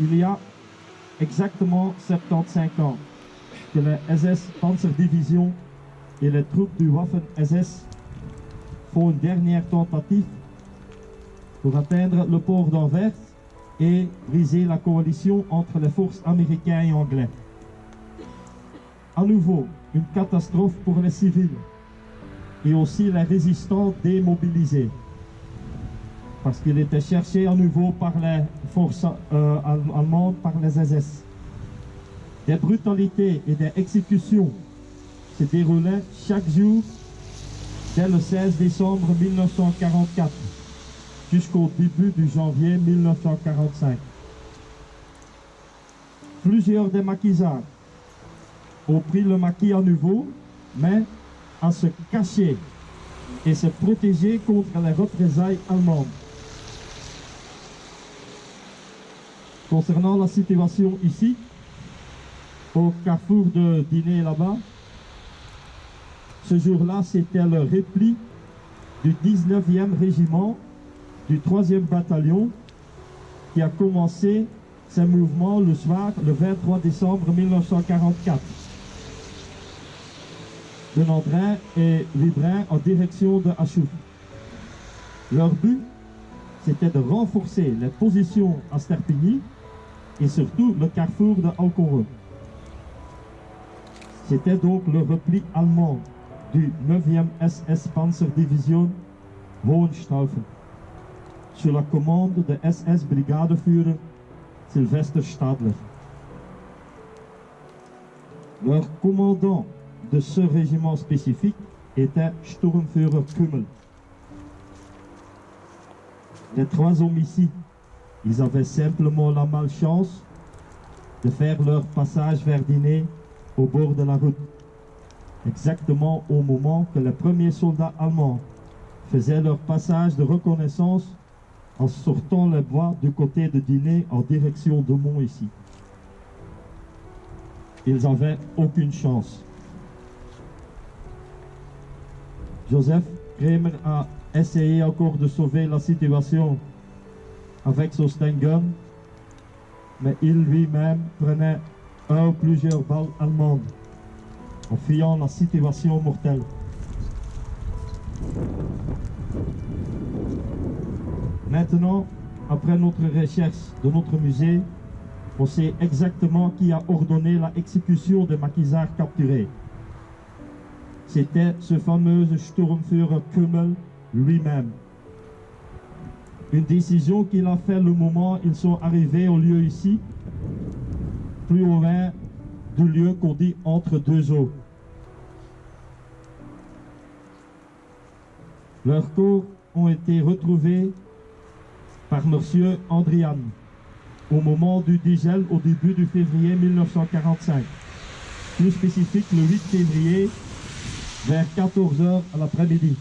il y a exactement 75 ans que la SS Panzerdivision et les troupes du Waffen-SS font une dernière tentative pour atteindre le port d'Anvers et briser la coalition entre les forces américaines et anglaises. À nouveau, une catastrophe pour les civils et aussi les résistants démobilisés, parce qu'il était cherché à nouveau par les forces allemandes, par les SS. Des brutalités et des exécutions se déroulaient chaque jour dès le 16 décembre 1944 jusqu'au début du janvier 1945. Plusieurs des maquisards ont pris le maquis à nouveau, mais à se cacher et se protéger contre les représailles allemandes. Concernant la situation ici, au carrefour de dîner là-bas, ce jour-là, c'était le repli du 19e régiment du 3e bataillon qui a commencé ses mouvements le soir, le 23 décembre 1944. De Nandrin et Librin en direction de Achouf. Leur but, c'était de renforcer les positions à Sterpigny et surtout le carrefour de Alcoreux. C'était donc le repli allemand du 9e SS Panzerdivision Hohenstaufen sous la commande de SS Brigadeführer Sylvester Stadler. Leur commandant de ce régiment spécifique était Sturmführer Kümmel. Les trois hommes ici, ils avaient simplement la malchance de faire leur passage vers Dinée au bord de la route, exactement au moment que les premiers soldats allemands faisaient leur passage de reconnaissance en sortant les bois du côté de Dinée en direction de Mont ici. Ils n'avaient aucune chance. Joseph Kremer a essayé encore de sauver la situation avec son Stengun, mais il lui-même prenait un ou plusieurs balles allemandes en fuyant la situation mortelle. Maintenant, après notre recherche de notre musée, on sait exactement qui a ordonné l'exécution des maquisards capturés. C'était ce fameux Sturmführer Kümmel lui-même. Une décision qu'il a fait le moment où ils sont arrivés au lieu ici, plus au loin du lieu qu'on dit entre deux eaux. Leurs corps ont été retrouvés par M. Andrian au moment du dégel au début du février 1945. Plus spécifique, le 8 février, vers 14h à l'après-midi.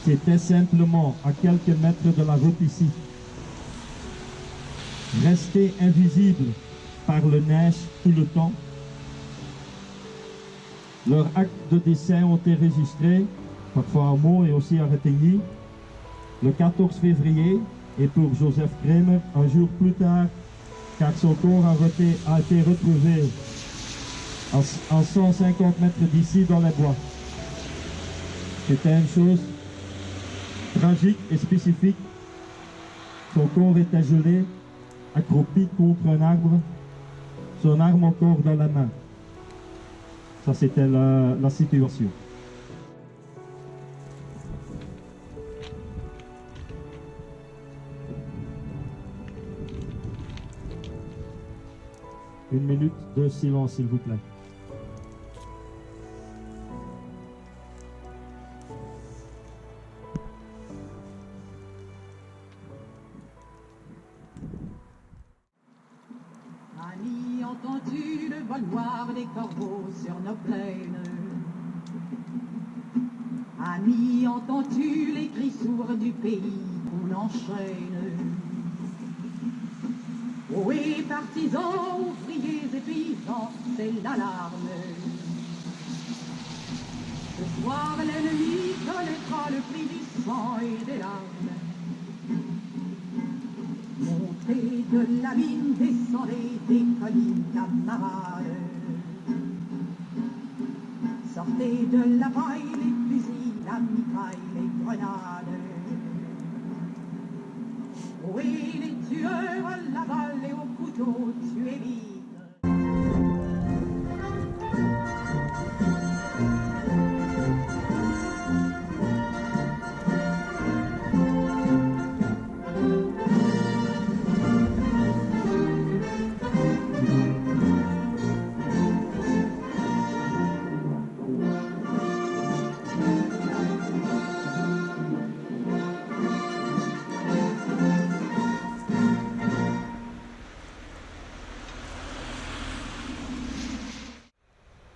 C'était simplement à quelques mètres de la route ici. Restés invisibles par le neige tout le temps. Leurs actes de décès ont été enregistrés, parfois à Meaux et aussi à Retigny, le 14 février, et pour Joseph Kremer, un jour plus tard, car son corps a été retrouvé à 150 mètres d'ici dans les bois. C'était une chose tragique et spécifique. Son corps était gelé, accroupi contre un arbre, son arme encore dans la main. Ça, c'était la situation. Une minute de silence, s'il vous plaît. Ami, entends-tu le vol noir des corbeaux sur nos plaines? Ami, entends-tu les cris sourds du pays qu'on enchaîne? Oui, partisans, ouvriers et paysans, c'est l'alarme. Ce soir, l'ennemi connaîtra le prix du sang et des larmes. Montez Montez de la mine, descendez des collines, camarades. Sortez de la paille, les fusils, la mitraille, les grenades. Oui, les tueurs à la balle et au couteau, tuez vite.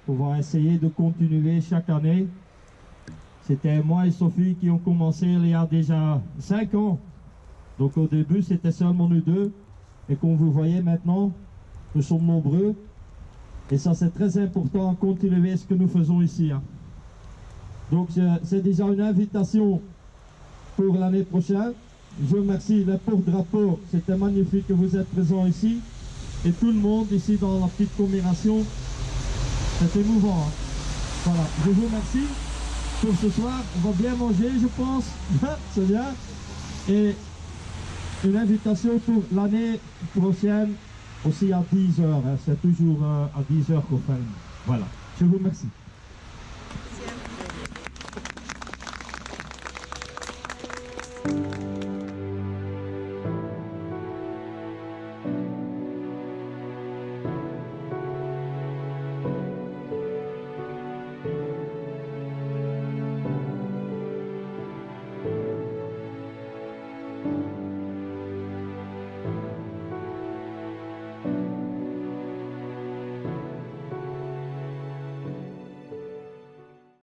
On va essayer de continuer chaque année. C'était moi et Sophie qui ont commencé il y a déjà 5 ans. Donc au début, c'était seulement nous deux. Et comme vous voyez maintenant, nous sommes nombreux. Et ça, c'est très important à continuer ce que nous faisons ici. Hein. Donc c'est déjà une invitation pour l'année prochaine. Je vous remercie les porte-drapeaux. C'était magnifique que vous êtes présents ici. Et tout le monde ici dans la petite commémoration. C'est émouvant. Hein. Voilà, je vous remercie pour ce soir. On va bien manger, je pense. C'est bien. Et une invitation pour l'année prochaine aussi à 10h. Hein. C'est toujours à 10h qu'on fait. Voilà, je vous remercie.